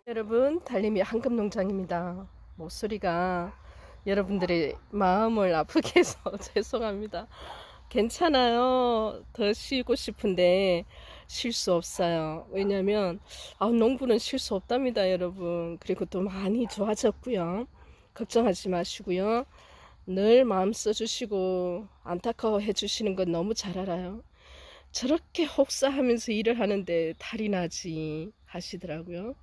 여러분, 달림이 한금농장입니다. 목소리가 여러분들의 마음을 아프게 해서 죄송합니다. 괜찮아요. 더 쉬고 싶은데 쉴 수 없어요. 왜냐면 농부는 쉴 수 없답니다, 여러분. 그리고 또 많이 좋아졌고요. 걱정하지 마시고요. 늘 마음 써주시고 안타까워해 주시는 건 너무 잘 알아요. 저렇게 혹사하면서 일을 하는데 탈이 나지 하시더라고요.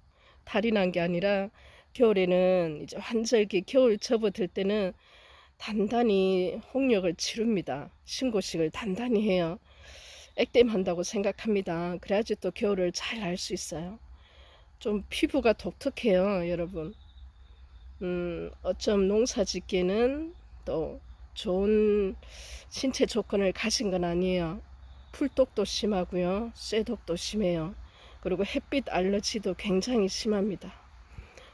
탈이 난 게 아니라 겨울에는 이제 환절기 겨울 접어들 때는 단단히 홍역을 치릅니다. 신고식을 단단히 해요. 액땜한다고 생각합니다. 그래야지 또 겨울을 잘 알 수 있어요. 좀 피부가 독특해요, 여러분. 어쩜 농사 짓기에는 또 좋은 신체 조건을 가진 건 아니에요. 풀독도 심하고요. 쇠독도 심해요. 그리고 햇빛 알러지도 굉장히 심합니다.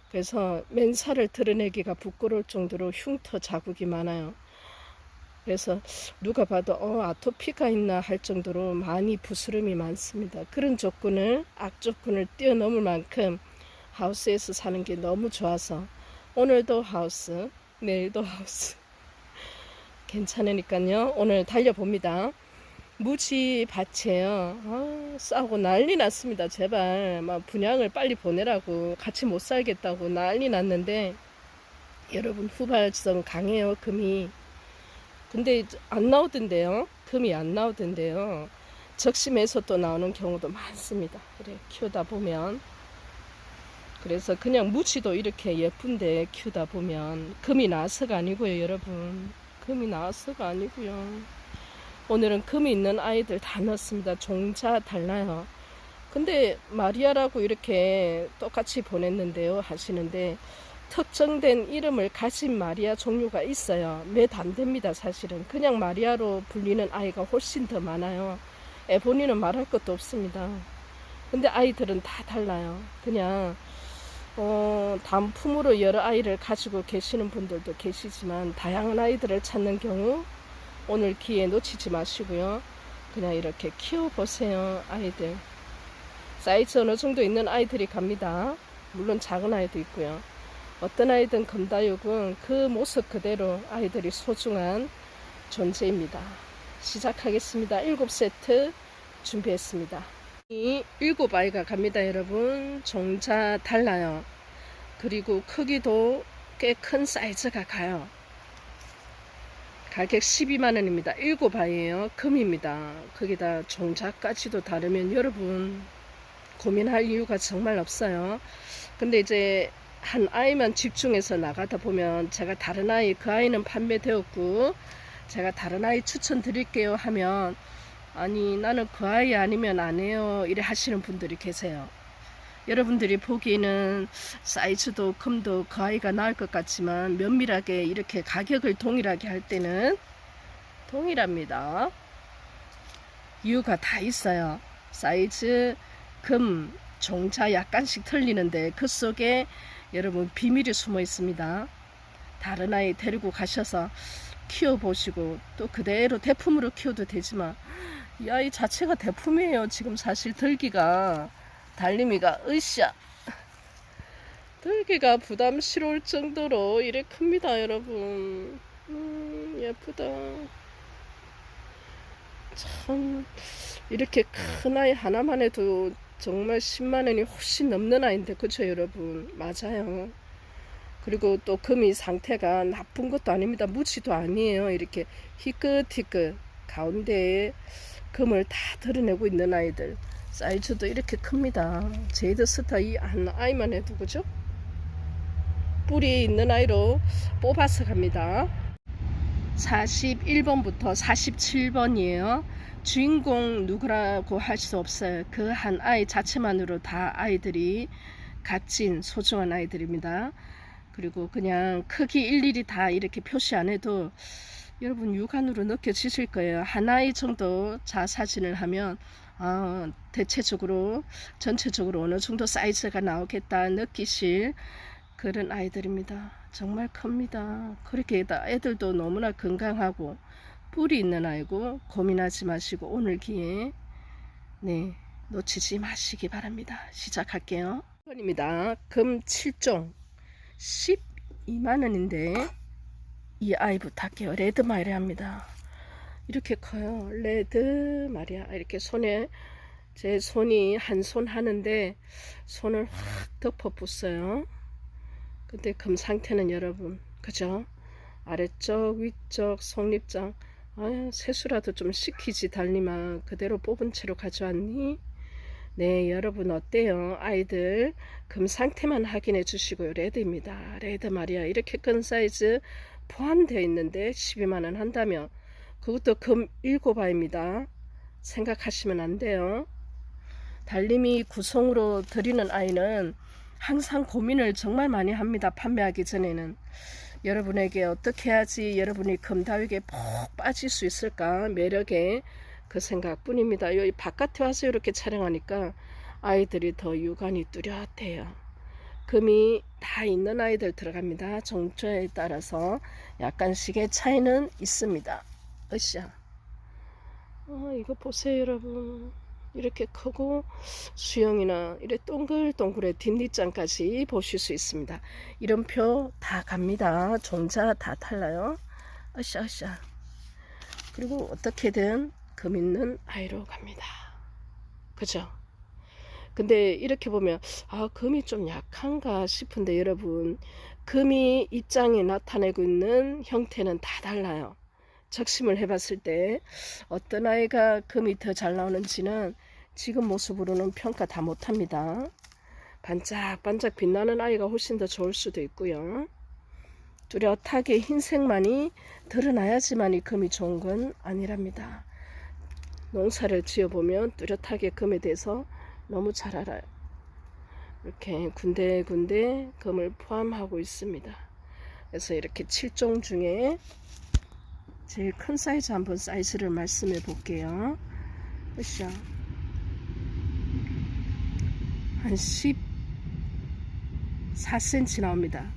그래서 맨살을 드러내기가 부끄러울 정도로 흉터 자국이 많아요. 그래서 누가 봐도 아토피가 있나 할 정도로 많이 부스럼이 많습니다. 그런 조건을 악조건을 뛰어넘을 만큼 하우스에서 사는 게 너무 좋아서 오늘도 하우스, 내일도 하우스 괜찮으니까요. 오늘 달려봅니다. 무지 밭이에요. 싸우고 난리 났습니다. 제발 막 분양을 빨리 보내라고, 같이 못 살겠다고 난리 났는데 여러분, 후발성 강해요, 금이. 근데 안 나오던데요. 금이 안 나오던데요. 적심에서 또 나오는 경우도 많습니다. 그래, 키우다 보면. 그래서 그냥 무치도 이렇게 예쁜데 키우다 보면 금이 나서가 아니고요, 여러분. 금이 나서가 아니고요. 오늘은 금이 있는 아이들 다 넣었습니다. 종자 달라요. 근데 마리아라고 이렇게 똑같이 보냈는데요 하시는데, 특정된 이름을 가진 마리아 종류가 있어요. 몇 안 됩니다. 사실은 그냥 마리아로 불리는 아이가 훨씬 더 많아요. 에보니는 말할 것도 없습니다. 근데 아이들은 다 달라요. 그냥 단품으로 여러 아이를 가지고 계시는 분들도 계시지만 다양한 아이들을 찾는 경우 오늘 기회 놓치지 마시고요. 그냥 이렇게 키워보세요. 아이들 사이즈 어느 정도 있는 아이들이 갑니다. 물론 작은 아이도 있고요. 어떤 아이든 금다육은 그 모습 그대로 아이들이 소중한 존재입니다. 시작하겠습니다. 7세트 준비했습니다. 이 7아이가 갑니다, 여러분. 종자 달라요. 그리고 크기도 꽤 큰 사이즈가 가요. 가격 12만원입니다. 7아이예요. 금입니다. 거기다 종자까지도 다르면 여러분 고민할 이유가 정말 없어요. 근데 이제 한 아이만 집중해서 나가다 보면 제가 다른 아이, 그 아이는 판매되었고 제가 다른 아이 추천드릴게요 하면, 아니 나는 그 아이 아니면 안 해요 이래 하시는 분들이 계세요. 여러분들이 보기에는 사이즈도 금도 그 아이가 나을 것 같지만 면밀하게 이렇게 가격을 동일하게 할 때는 동일합니다. 이유가 다 있어요. 사이즈, 금, 종자 약간씩 틀리는데 그 속에 여러분 비밀이 숨어 있습니다. 다른 아이 데리고 가셔서 키워보시고 또 그대로 대품으로 키워도 되지만 이 아이 자체가 대품이에요. 지금 사실 들기가, 달림이가 으쌰 들기가 부담스러울 정도로 이래 큽니다, 여러분. 예쁘다. 참 이렇게 큰 아이 하나만 해도 정말 10만원이 훨씬 넘는 아이인데, 그쵸 여러분? 맞아요. 그리고 또 금이 상태가 나쁜 것도 아닙니다. 무치도 아니에요. 이렇게 희끗희끗 가운데에 금을 다 드러내고 있는 아이들. 사이즈도 이렇게 큽니다. 제이드 스타 이 한 아이만 해도, 그죠? 뿌리 있는 아이로 뽑아서 갑니다. 41번부터 47번이에요. 주인공 누구라고 할 수 없어요. 그 한 아이 자체만으로 다 아이들이 값진 소중한 아이들입니다. 그리고 그냥 크기 일일이 다 이렇게 표시 안 해도 여러분 육안으로 느껴지실 거예요. 한 아이 정도 자사진을 하면 대체적으로 전체적으로 어느 정도 사이즈가 나오겠다 느끼실 그런 아이들입니다. 정말 큽니다. 그렇게 애들도 너무나 건강하고 뿔이 있는 아이고 고민하지 마시고 오늘 기회에 놓치지 마시기 바랍니다. 시작할게요. 1번입니다. 금 7종 12만원인데 이 아이 부탁해요. 레드 마리아입니다. 이렇게 커요. 레드 마리아. 이렇게 손에 제 손이 한 손 하는데 손을 확 덮어 붙어요. 근데 금 상태는 여러분 그죠? 아래쪽 위쪽 속립장 세수라도 좀 시키지 달님아 그대로 뽑은 채로 가져왔니? 네 여러분 어때요? 아이들 금 상태만 확인해 주시고요. 레드입니다. 레드 마리아 이렇게 큰 사이즈 포함되어 있는데 12만원 한다면 그것도 금 7아입니다. 생각하시면 안 돼요. 달님이 구성으로 드리는 아이는 항상 고민을 정말 많이 합니다. 판매하기 전에는 여러분에게 어떻게 해야지 여러분이 금다육에 푹 빠질 수 있을까 매력에 그 생각뿐입니다. 여기 바깥에 와서 이렇게 촬영하니까 아이들이 더 육안이 뚜렷해요. 금이 다 있는 아이들 들어갑니다. 종자에 따라서 약간씩의 차이는 있습니다. 으쌰. 이거 보세요 여러분. 이렇게 크고 수영이나 이래 동글동글해 뒷니장까지 보실 수 있습니다. 이름표 다 갑니다. 종자 다 달라요. 으쌰. 그리고 어떻게든 금 있는 아이로 갑니다. 그죠? 근데 이렇게 보면 금이 좀 약한가 싶은데 여러분 금이 입장에 나타내고 있는 형태는 다 달라요. 적심을 해봤을 때 어떤 아이가 금이 더 잘 나오는지는 지금 모습으로는 평가 다 못합니다. 반짝반짝 빛나는 아이가 훨씬 더 좋을 수도 있고요. 뚜렷하게 흰색만이 드러나야지만이 금이 좋은 건 아니랍니다. 농사를 지어보면 뚜렷하게 금에 대해서 너무 잘 알아요. 이렇게 군데군데 금을 포함하고 있습니다. 그래서 이렇게 7종 중에 제일 큰 사이즈 한번 사이즈를 말씀해 볼게요. 으쌰. 한 14cm 나옵니다.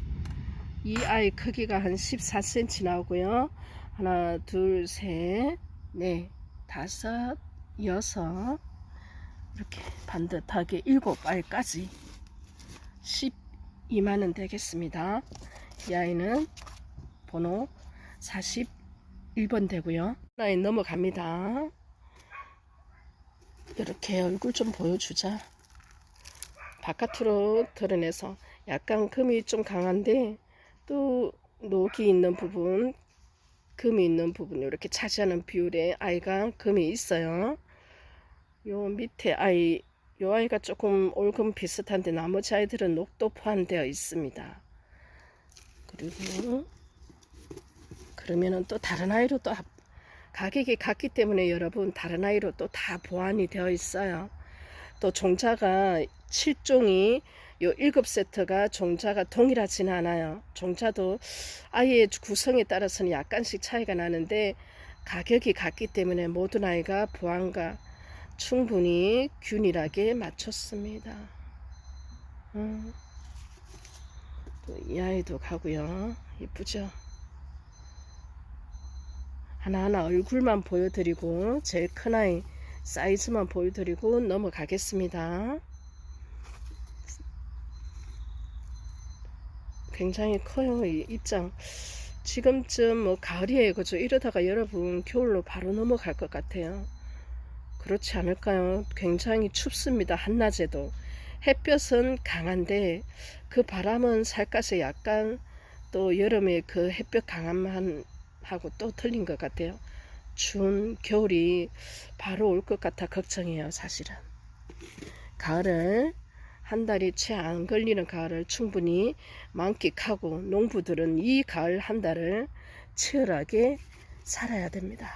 이 아이 크기가 한 14cm 나오고요. 하나, 둘, 셋, 넷, 다섯, 여섯 이렇게 반듯하게 7알까지 12만원 되겠습니다. 이 아이는 번호 41번 되고요. 라인 넘어갑니다. 이렇게 얼굴 좀 보여주자. 바깥으로 드러내서 약간 금이 좀 강한데 또 녹이 있는 부분, 금이 있는 부분 이렇게 차지하는 비율의 아이가 금이 있어요. 요 밑에 아이, 요 아이가 조금 올금 비슷한데 나머지 아이들은 녹도 포함되어 있습니다. 그리고 그러면은 또 다른 아이로 또 가격이 같기 때문에 여러분 다른 아이로 또 다 보완이 되어 있어요. 또 종자가 7종이 요 7세트가 종자가 동일하지는 않아요. 종자도 아이의 구성에 따라서는 약간씩 차이가 나는데 가격이 같기 때문에 모든 아이가 보완과 충분히 균일하게 맞췄습니다. 또 이 아이도 가고요. 이쁘죠? 하나하나 얼굴만 보여드리고 제일 큰 아이 사이즈만 보여드리고 넘어가겠습니다. 굉장히 커요. 이 입장 지금쯤 뭐 가을이에요. 그죠? 이러다가 여러분 겨울로 바로 넘어갈 것 같아요. 그렇지 않을까요? 굉장히 춥습니다. 한낮에도 햇볕은 강한데 그 바람은 살갗에 약간 또 여름에 그 햇볕 강함만 하고 또 틀린 것 같아요. 추운 겨울이 바로 올 것 같아 걱정이에요. 사실은 가을을 한 달이 채 안 걸리는 가을을 충분히 만끽하고 농부들은 이 가을 한 달을 치열하게 살아야 됩니다.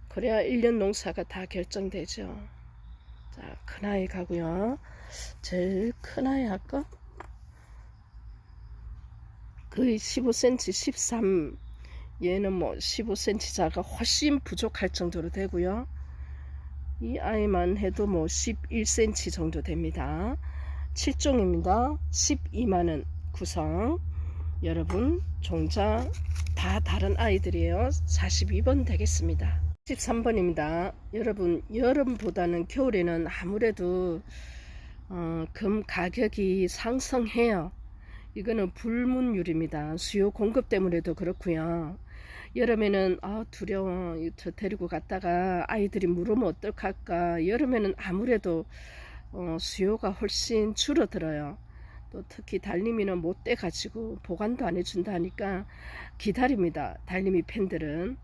그래야 1년 농사가 다 결정되죠. 자, 큰아이 가고요. 제일 큰아이 할까? 거의 15cm 13 얘는 뭐 15cm 자가 훨씬 부족할 정도로 되고요. 이 아이만 해도 뭐 11cm 정도 됩니다. 7종입니다. 12만원 구성. 여러분 종자 다 다른 아이들이에요. 42번 되겠습니다. 13번입니다. 여러분, 여름보다는 겨울에는 아무래도 금 가격이 상승해요. 이거는 불문율입니다. 수요 공급 때문에도 그렇고요. 여름에는 두려워, 저 데리고 갔다가 아이들이 물으면 어떡할까. 여름에는 아무래도 수요가 훨씬 줄어들어요. 또 특히 달림이는 못 떼가지고 보관도 안 해준다 하니까 기다립니다. 달림이 팬들은.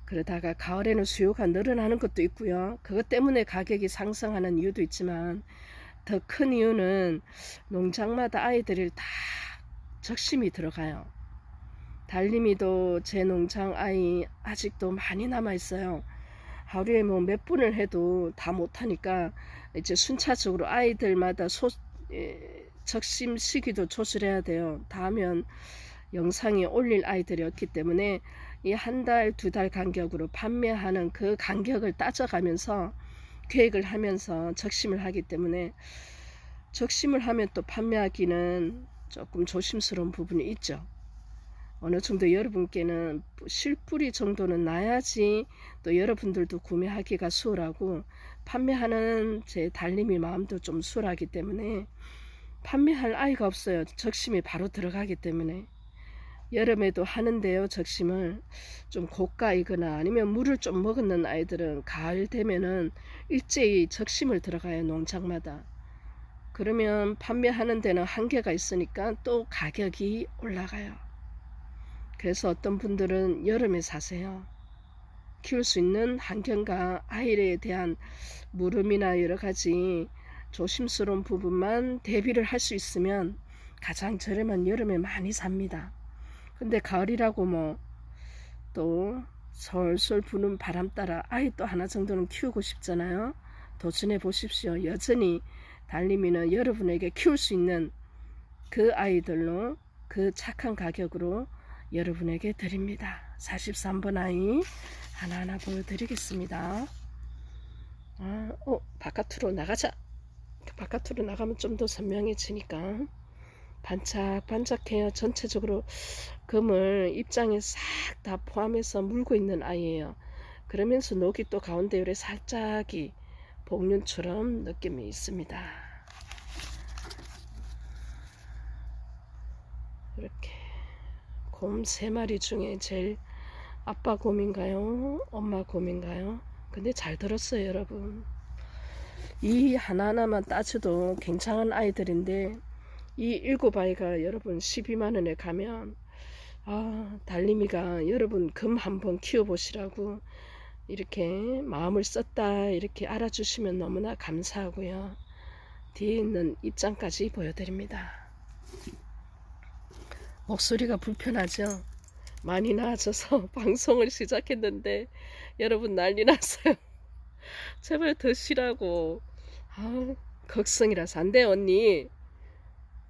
그러다가 가을에는 수요가 늘어나는 것도 있고요. 그것 때문에 가격이 상승하는 이유도 있지만 더 큰 이유는 농장마다 아이들이 다 적심이 들어가요. 달림이도 제 농장 아이 아직도 많이 남아 있어요. 하루에 뭐 몇 분을 해도 다 못하니까 이제 순차적으로 아이들마다 적심 시기도 조절해야 돼요. 다 하면 영상에 올릴 아이들이 없기 때문에 이 한 달, 두 달 간격으로 판매하는 그 간격을 따져가면서 계획을 하면서 적심을 하기 때문에 적심을 하면 또 판매하기는 조금 조심스러운 부분이 있죠. 어느 정도 여러분께는 실뿌리 정도는 나야지 또 여러분들도 구매하기가 수월하고 판매하는 제 달림이 마음도 좀 수월하기 때문에 판매할 아이가 없어요. 적심이 바로 들어가기 때문에. 여름에도 하는데요. 적심을 좀 고가이거나 아니면 물을 좀 먹는 아이들은 가을 되면은 일제히 적심을 들어가요. 농장마다. 그러면 판매하는 데는 한계가 있으니까 또 가격이 올라가요. 그래서 어떤 분들은 여름에 사세요. 키울 수 있는 환경과 아이에 대한 물음이나 여러 가지 조심스러운 부분만 대비를 할 수 있으면 가장 저렴한 여름에 많이 삽니다. 근데 가을이라고 뭐 또 솔솔 부는 바람 따라 아이 또 하나 정도는 키우고 싶잖아요. 도전해 보십시오. 여전히 달림이는 여러분에게 키울 수 있는 그 아이들로 그 착한 가격으로 여러분에게 드립니다. 43번 아이 하나하나 보여드리겠습니다. 바깥으로 나가자. 바깥으로 나가면 좀 더 선명해지니까 반짝반짝해요. 전체적으로 금을 입장에 싹 다 포함해서 물고 있는 아이예요. 그러면서 녹이 또 가운데 요래 살짝이 복륜처럼 느낌이 있습니다. 이렇게 곰 3마리 중에 제일 아빠 곰인가요? 엄마 곰인가요? 근데 잘 들었어요, 여러분. 이 하나하나만 따져도 괜찮은 아이들인데 이 7아이가 여러분 12만원에 가면 달림이가 여러분 금 한번 키워보시라고 이렇게 마음을 썼다 이렇게 알아주시면 너무나 감사하고요. 뒤에 있는 입장까지 보여드립니다. 목소리가 불편하죠? 많이 나아져서 방송을 시작했는데 여러분 난리 났어요. 제발 더 쉬라고. 걱정이라서 안 돼 언니.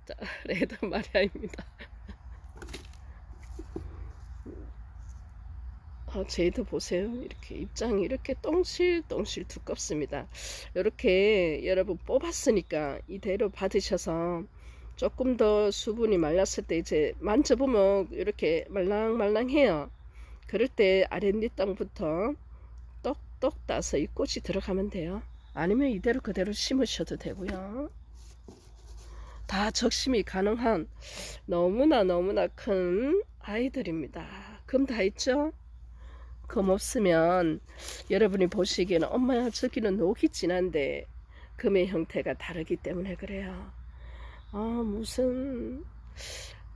자, 레드 마리아입니다. 제이드 보세요. 이렇게 입장이 이렇게 똥실똥실 두껍습니다. 이렇게 여러분 뽑았으니까 이대로 받으셔서 조금 더 수분이 말랐을 때 이제 만져보면 이렇게 말랑말랑해요. 그럴 때 아랫잎 땅부터 똑똑 따서 이 꽃이 들어가면 돼요. 아니면 이대로 그대로 심으셔도 되고요. 다 적심이 가능한 너무나 큰 아이들입니다. 금 다 있죠? 금 없으면 여러분이 보시기에는 엄마야 저기는 녹이 진한데 금의 형태가 다르기 때문에 그래요. 무슨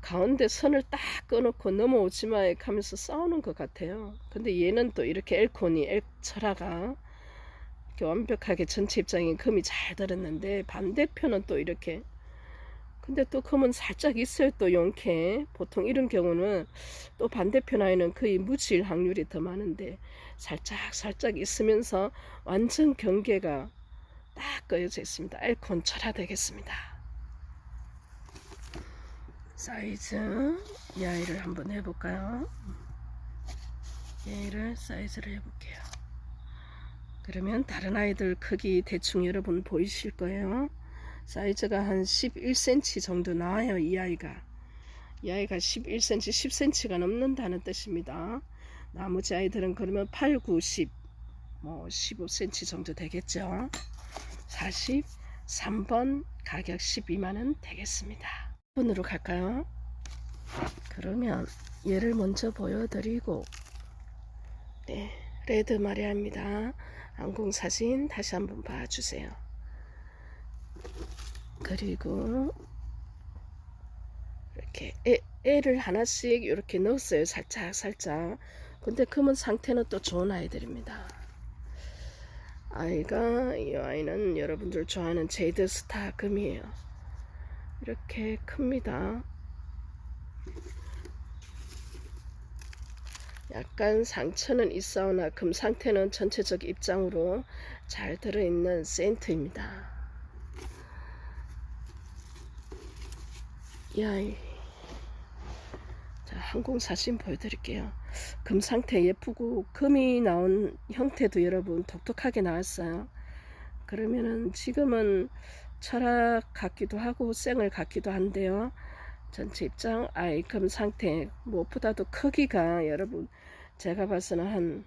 가운데 선을 딱 꺼놓고 넘어오지마 하면서 싸우는 것 같아요. 근데 얘는 또 이렇게 엘콘이 철화가 이렇게 완벽하게 전체 입장에 금이 잘 들었는데 반대편은 또 이렇게 근데 또 금은 살짝 있어요. 또 용케 보통 이런 경우는 또 반대편 아이는 거의 묻힐 확률이 더 많은데 살짝 있으면서 완전 경계가 딱 꺼여져 있습니다. 엘콘 철화 되겠습니다. 사이즈 이 아이를 한번 해볼까요? 얘를 사이즈를 해볼게요. 그러면 다른 아이들 크기 대충 여러분 보이실 거예요. 사이즈가 한 11cm 정도 나와요. 이 아이가 11cm 10cm가 넘는다는 뜻입니다. 나머지 아이들은 그러면 8, 9, 10 뭐 15cm 정도 되겠죠. 43번 가격 12만원 되겠습니다. 1번으로 갈까요? 그러면 얘를 먼저 보여드리고, 네, 레드 마리아입니다. 항공사진 다시 한번 봐주세요. 그리고 이렇게 애를 하나씩 이렇게 넣었어요. 살짝. 근데 금은 상태는 또 좋은 아이들입니다. 이 아이는 여러분들 좋아하는 제이드 스타 금이에요. 이렇게 큽니다. 약간 상처는 있어오나 금 상태는 전체적 입장으로 잘 들어있는 세인트입니다. 이 아이, 자, 항공사진 보여드릴게요. 금 상태 예쁘고 금이 나온 형태도 여러분 독특하게 나왔어요. 그러면은 지금은 철학 같기도 하고 생을 같기도 한데요. 전체 입장 아이 금 상태 무엇보다도 크기가 여러분 제가 봐서는 한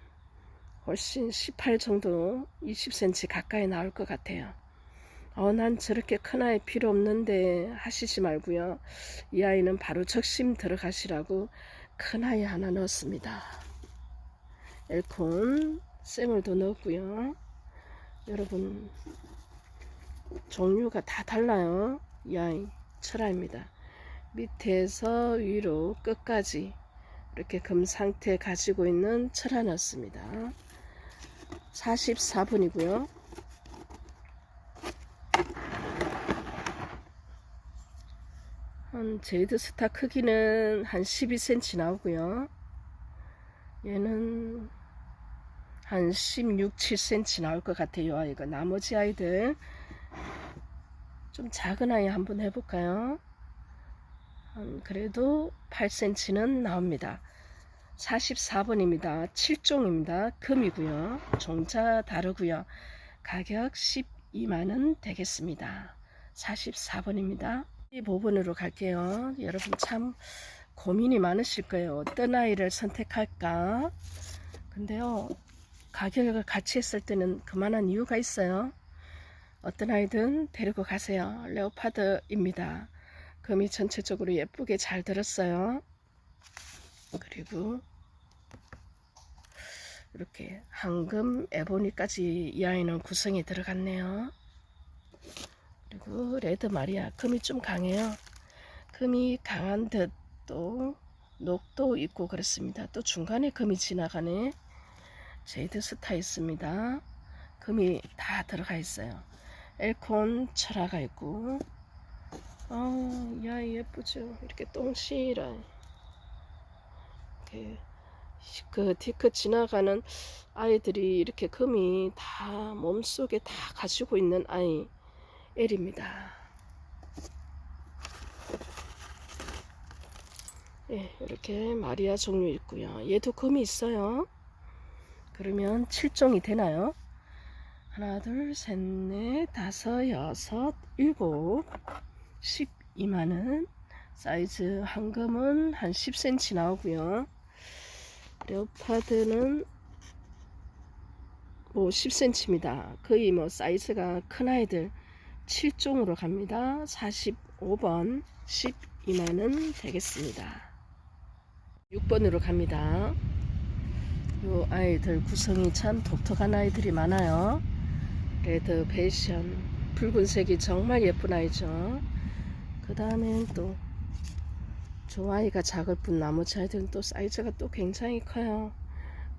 훨씬 18 정도 20cm 가까이 나올 것 같아요. 난 저렇게 큰 아이 필요 없는데 하시지 말고요. 이 아이는 바로 적심 들어가시라고 큰 아이 하나 넣었습니다. 엘콘 생얼도 넣었고요. 여러분 종류가 다 달라요. 이 아이 철아입니다. 밑에서 위로 끝까지 이렇게 금 상태 가지고 있는 철아 넣었습니다. 44분이고요. 제이드 스타 크기는 한 12cm 나오고요. 얘는 한 16, 7cm 나올 것 같아요. 이거 나머지 아이들 좀 작은 아이 한번 해볼까요? 그래도 8cm는 나옵니다. 44번입니다. 7종입니다. 금이고요. 종자 다르고요. 가격 12만원 되겠습니다. 44번입니다. 15번으로 갈게요. 여러분 참 고민이 많으실 거예요. 어떤 아이를 선택할까? 근데요, 가격을 같이 했을 때는 그만한 이유가 있어요. 어떤 아이든 데리고 가세요. 레오파드입니다. 금이 전체적으로 예쁘게 잘 들었어요. 그리고 이렇게 황금 에보니까지 이 아이는 구성이 들어갔네요. 그리고 레드 마리아 금이 좀 강해요. 금이 강한 듯 또 녹도 있고 그렇습니다. 또 중간에 금이 지나가네. 제이드 스타 있습니다. 금이 다 들어가 있어요. 엘콘 철화가 있고, 야 예쁘죠. 이렇게 똥실아. 이렇게 그 디크 지나가는 아이들이 이렇게 금이 다 몸속에 다 가지고 있는 아이 L입니다. 예, 이렇게 마리아 종류 있고요. 얘도 금이 있어요. 그러면 7종이 되나요? 하나, 둘, 셋, 넷, 다섯, 여섯, 일곱, 12만원. 사이즈 황금은 한 10cm 나오고요. 레오파드는 뭐 10cm입니다. 거의 뭐 사이즈가 큰 아이들 7종으로 갑니다. 45번 12만원 되겠습니다. 6번으로 갑니다. 요 아이들 구성이 참 독특한 아이들이 많아요. 레드 패션 붉은색이 정말 예쁜 아이죠. 그 다음엔 또 저 아이가 작을 뿐 나머지 아이들은 또 사이즈가 또 굉장히 커요.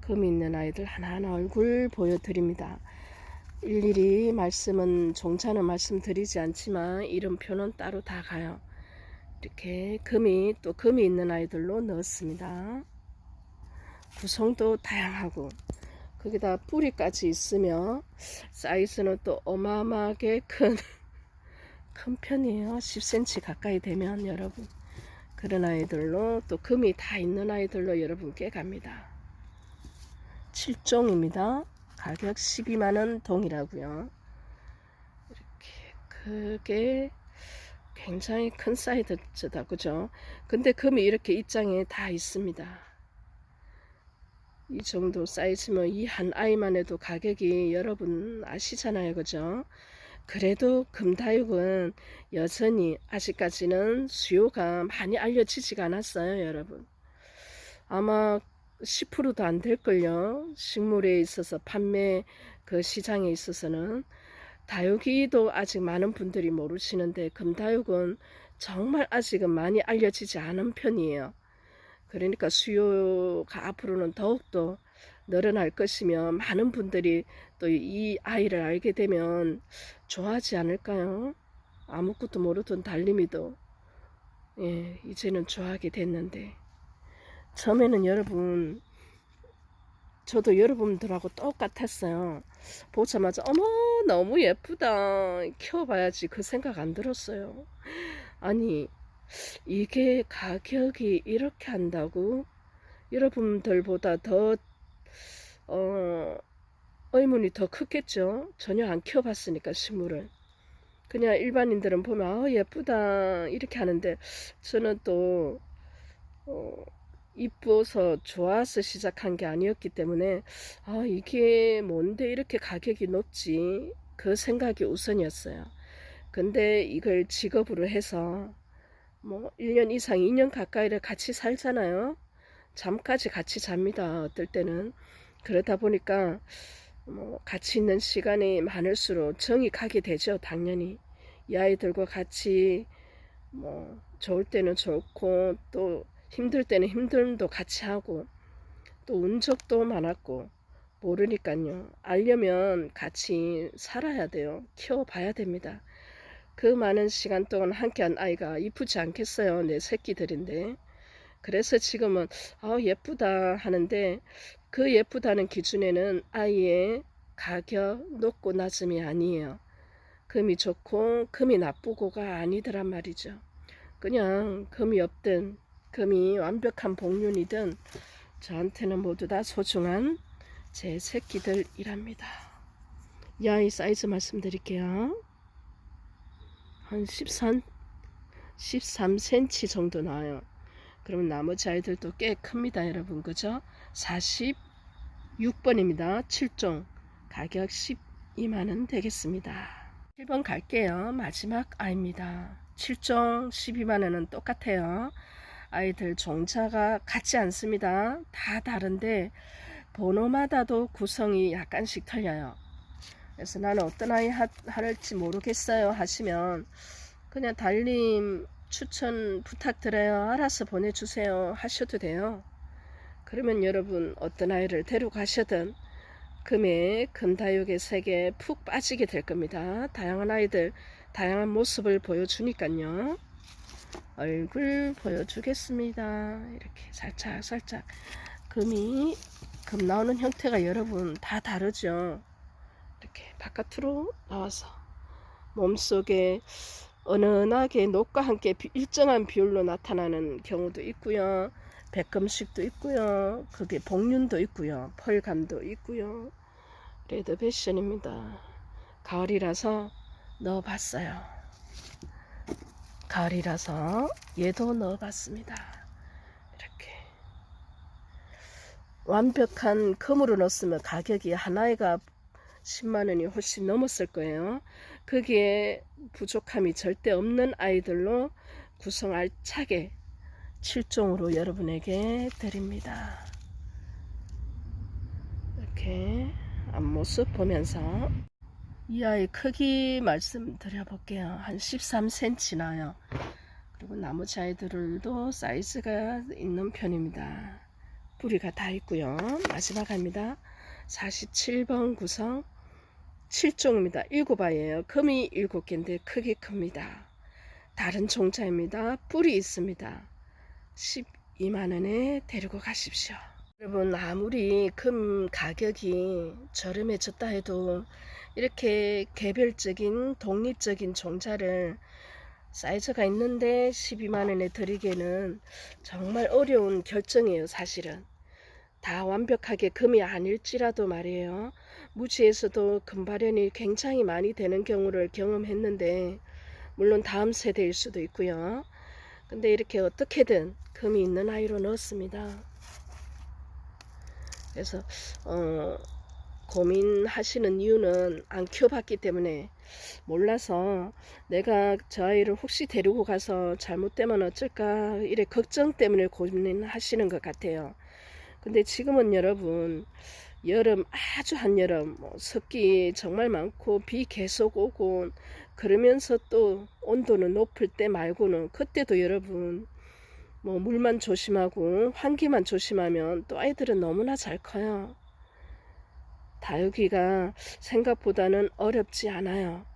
금 있는 아이들 하나하나 얼굴 보여드립니다. 일일이 종자는 말씀드리지 않지만 이름표는 따로 다 가요. 이렇게 금이 있는 아이들로 넣었습니다. 구성도 다양하고 거기다 뿌리까지 있으며 사이즈는 또 어마어마하게 큰 편이에요. 10cm 가까이 되면 여러분 그런 아이들로 또 금이 다 있는 아이들로 여러분께 갑니다. 7종입니다. 가격 12만원 동이라고요. 이렇게 그게 굉장히 큰 사이즈다 그죠? 근데 금이 이렇게 입장에 다 있습니다. 이 정도 사이즈면 이 한 아이만 해도 가격이 여러분 아시잖아요. 그죠? 그래도 금다육은 여전히 아직까지는 수요가 많이 알려지지가 않았어요. 여러분. 아마 10%도 안 될걸요. 식물에 있어서 판매 그 시장에 있어서는. 다육이도 아직 많은 분들이 모르시는데 금다육은 정말 아직은 많이 알려지지 않은 편이에요. 그러니까 수요가 앞으로는 더욱더 늘어날 것이며 많은 분들이 또 이 아이를 알게 되면 좋아하지 않을까요? 아무것도 모르던 달림이도 이제는 좋아하게 됐는데 처음에는 여러분 저도 여러분들하고 똑같았어요. 보자마자 어머 너무 예쁘다 키워봐야지 그 생각 안 들었어요. 아니 이게 가격이 이렇게 한다고? 여러분들보다 더 의문이 더 크겠죠. 전혀 안 키워봤으니까 식물을. 그냥 일반인들은 보면 예쁘다 이렇게 하는데 저는 또 이뻐서 좋아서 시작한 게 아니었기 때문에 이게 뭔데 이렇게 가격이 높지 그 생각이 우선이었어요. 근데 이걸 직업으로 해서 뭐 1년 이상 2년 가까이를 같이 살잖아요. 잠까지 같이 잡니다. 어떨 때는. 그러다 보니까 뭐 같이 있는 시간이 많을수록 정이 가게 되죠. 당연히. 이 아이들과 같이 뭐 좋을 때는 좋고 또 힘들 때는 힘듦도 같이 하고 또 운 적도 많았고 모르니까요. 알려면 같이 살아야 돼요. 키워봐야 됩니다. 그 많은 시간 동안 함께한 아이가 이쁘지 않겠어요. 내 새끼들인데. 그래서 지금은 예쁘다 하는데 그 예쁘다는 기준에는 아이의 가격 높고 낮음이 아니에요. 금이 좋고 금이 나쁘고가 아니더란 말이죠. 그냥 금이 없든 금이 완벽한 복륜이든 저한테는 모두 다 소중한 제 새끼들이랍니다. 이 아이 사이즈 말씀드릴게요. 한 13cm 정도 나와요. 그러면 나머지 아이들도 꽤 큽니다. 여러분 그죠? 46번입니다. 7종 가격 12만원 되겠습니다. 1번 갈게요. 마지막 아이입니다. 7종 12만원은 똑같아요. 아이들 종자가 같지 않습니다. 다 다른데 번호마다도 구성이 약간씩 틀려요. 그래서 나는 어떤 아이 할지 모르겠어요 하시면 그냥 달님 추천 부탁드려요. 알아서 보내주세요 하셔도 돼요. 그러면 여러분 어떤 아이를 데려가셔든 금의 금다육의 세계에 푹 빠지게 될 겁니다. 다양한 아이들 다양한 모습을 보여주니까요. 얼굴 보여주겠습니다. 이렇게 살짝 금 나오는 형태가 여러분 다 다르죠. 이렇게 바깥으로 나와서 몸속에 은은하게 녹과 함께 일정한 비율로 나타나는 경우도 있고요. 백금식도 있고요. 그게 복륜도 있고요. 펄감도 있고요. 레드 패션입니다. 가을이라서 넣어봤어요. 가을이라서 얘도 넣어봤습니다. 이렇게 완벽한 금으로 넣었으면 가격이 하나에가 10만원이 훨씬 넘었을 거예요. 거기에 부족함이 절대 없는 아이들로 구성 알차게 7종으로 여러분에게 드립니다. 이렇게 앞모습 보면서 이 아이 크기 말씀드려 볼게요. 한 13cm 나요. 그리고 나머지 아이들도 사이즈가 있는 편입니다. 뿌리가 다 있고요. 마지막 아이입니다. 47번 구성 7종입니다. 7아이예요. 금이 7개인데 크기 큽니다. 다른 종자입니다. 뿔이 있습니다. 12만원에 데리고 가십시오. 여러분 아무리 금 가격이 저렴해졌다 해도 이렇게 개별적인 독립적인 종자를 사이즈가 있는데 12만원에 드리기에는 정말 어려운 결정이에요. 사실은 다 완벽하게 금이 아닐지라도 말이에요. 무지에서도 금발현이 굉장히 많이 되는 경우를 경험했는데 물론 다음 세대일 수도 있고요. 근데 이렇게 어떻게든 금이 있는 아이로 넣었습니다. 그래서 고민하시는 이유는 안 키워봤기 때문에 몰라서 내가 저 아이를 혹시 데리고 가서 잘못되면 어쩔까 이래 걱정 때문에 고민하시는 것 같아요. 근데 지금은 여러분 여름 아주 한여름 뭐 습기 정말 많고 비 계속 오고 그러면서 또 온도는 높을 때 말고는 그때도 여러분 뭐 물만 조심하고 환기만 조심하면 또 아이들은 너무나 잘 커요. 다육이가 생각보다는 어렵지 않아요.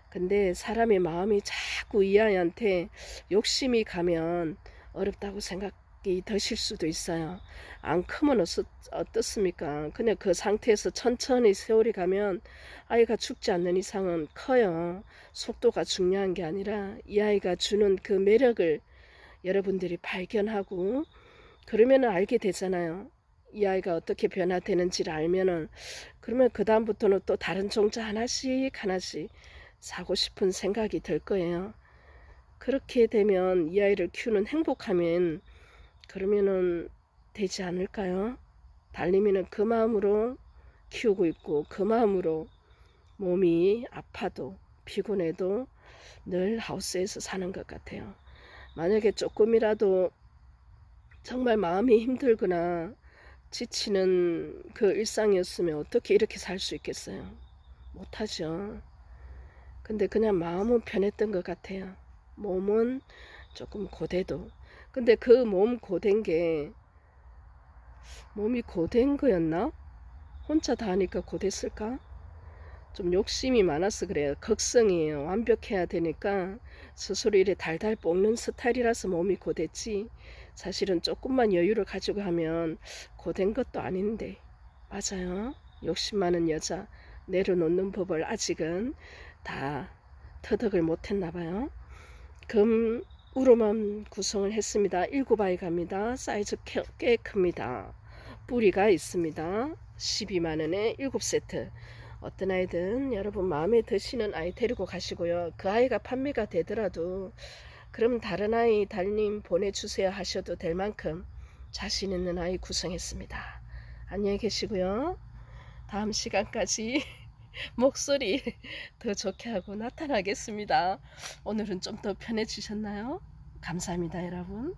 근데 사람의 마음이 자꾸 이 아이한테 욕심이 가면 어렵다고 생각이 드실 수도 있어요. 안 크면 어떻습니까? 그냥 그 상태에서 천천히 세월이 가면 아이가 죽지 않는 이상은 커요. 속도가 중요한 게 아니라 이 아이가 주는 그 매력을 여러분들이 발견하고 그러면 알게 되잖아요. 이 아이가 어떻게 변화되는지를 알면은 그러면 그 다음부터는 또 다른 종자 하나씩 하나씩 사고 싶은 생각이 들 거예요. 그렇게 되면 이 아이를 키우는 행복하면 그러면은 되지 않을까요? 달님이는 그 마음으로 키우고 있고 그 마음으로 몸이 아파도 피곤해도 늘 하우스에서 사는 것 같아요. 만약에 조금이라도 정말 마음이 힘들거나 지치는 그 일상이었으면 어떻게 이렇게 살 수 있겠어요? 못하죠. 근데 그냥 마음은 편했던 것 같아요. 몸은 조금 고대도. 근데 그 몸 고된 게 몸이 고된 거였나? 혼자 다 하니까 고됐을까? 좀 욕심이 많아서 그래요. 극성이에요. 완벽해야 되니까 스스로 이래 달달 볶는 스타일이라서 몸이 고됐지. 사실은 조금만 여유를 가지고 하면 고된 것도 아닌데. 맞아요. 욕심 많은 여자 내려놓는 법을 아직은 다 터득을 못했나 봐요. 금으로만 구성을 했습니다. 7아이 갑니다. 사이즈 꽤 큽니다. 뿌리가 있습니다. 12만원에 7세트. 어떤 아이든 여러분 마음에 드시는 아이 데리고 가시고요. 그 아이가 판매가 되더라도 그럼 다른 아이 달님 보내주세요 하셔도 될 만큼 자신 있는 아이 구성했습니다. 안녕히 계시고요. 다음 시간까지 목소리 더 좋게 하고 나타나겠습니다. 오늘은 좀 더 편해지셨나요? 감사합니다, 여러분.